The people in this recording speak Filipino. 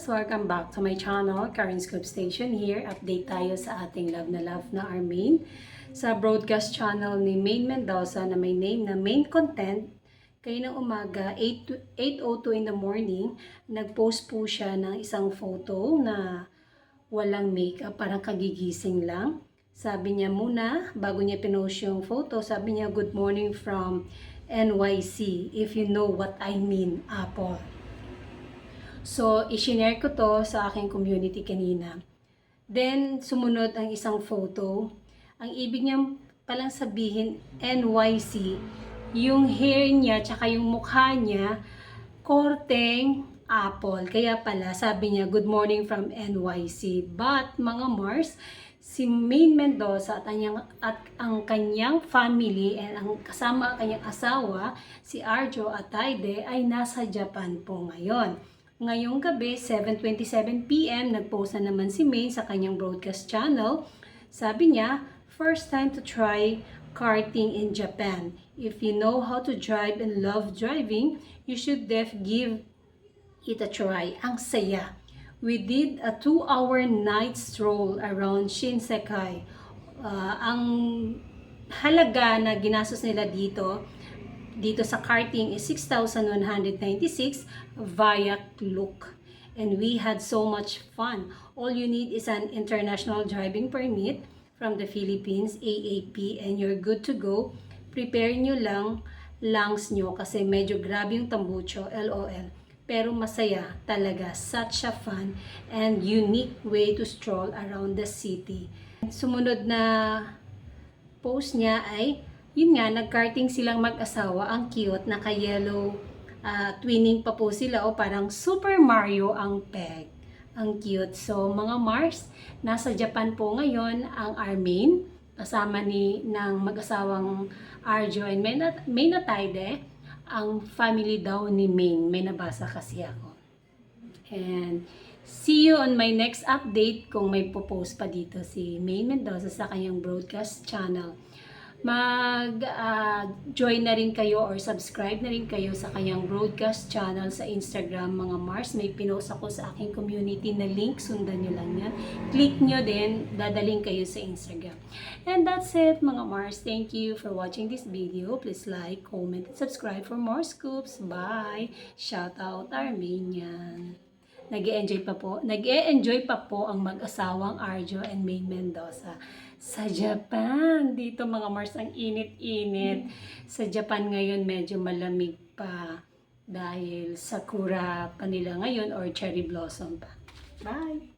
Mars! Welcome back to my channel, Karen Scoop Station here. Update tayo sa ating love na Armaine sa broadcast channel ni Maine Mendoza na may name na Main Content. Kayo ng umaga, 8:02 in the morning, nag-post po siya ng isang photo na walang makeup, parang kagigising lang. Sabi niya muna, bago niya pinost yung photo, sabi niya, "Good morning from NYC, if you know what I mean, Apple." So, isinare ko to sa aking community kanina. Then, sumunod ang isang photo. Ang ibig niya palang sabihin, NYC, yung hair niya, tsaka yung mukha niya, korteng apple. Kaya pala, sabi niya, "Good morning from NYC." But, mga Mars, si Maine Mendoza at ang kanyang family and ang kasama ang kanyang asawa, si Arjo Ataide, ay nasa Japan po ngayon. Ngayong gabi, 7:27 PM, nagpost na naman si Maine sa kanyang broadcast channel. Sabi niya, "First time to try karting in Japan. If you know how to drive and love driving, you should give it a try. Ang saya. We did a 2-hour night stroll around Shinsekai." Ang halaga na ginastos nila dito sa karting is 6,196 via Klook. And we had so much fun. All you need is an international driving permit from the Philippines, AAP, and you're good to go. Prepare nyo lang lungs nyo kasi medyo grabe yung tambucho, LOL. Pero masaya talaga, such a fun and unique way to stroll around the city. Sumunod na post niya ay, yun nga, nag-karting silang mag-asawa. Ang cute, naka-yellow, twinning pa po sila. O parang Super Mario ang peg. Ang cute. So, mga Mars, nasa Japan po ngayon ang Armaine. Kasama ng mag-asawang Arjo and Maine Ataide. Ang family daw ni Maine. May nabasa kasi ako. And see you on my next update kung may popost pa dito si Maine Mendoza sa kanyang broadcast channel. Join na rin kayo or subscribe na rin kayo sa kanyang broadcast channel sa Instagram, mga Mars. May pinost ako sa aking community na link. Sundan nyo lang yan. Click nyo din, dadaling kayo sa Instagram. And that's it, mga Mars. Thank you for watching this video. Please like, comment, and subscribe for more scoops. Bye! Shout out Armenian. Nag-e-enjoy pa po ang mag-asawang Arjo and Maine Mendoza sa Japan. Dito, mga Mars, ang init-init. Sa Japan ngayon medyo malamig pa dahil sakura pa nila ngayon or cherry blossom pa. Bye!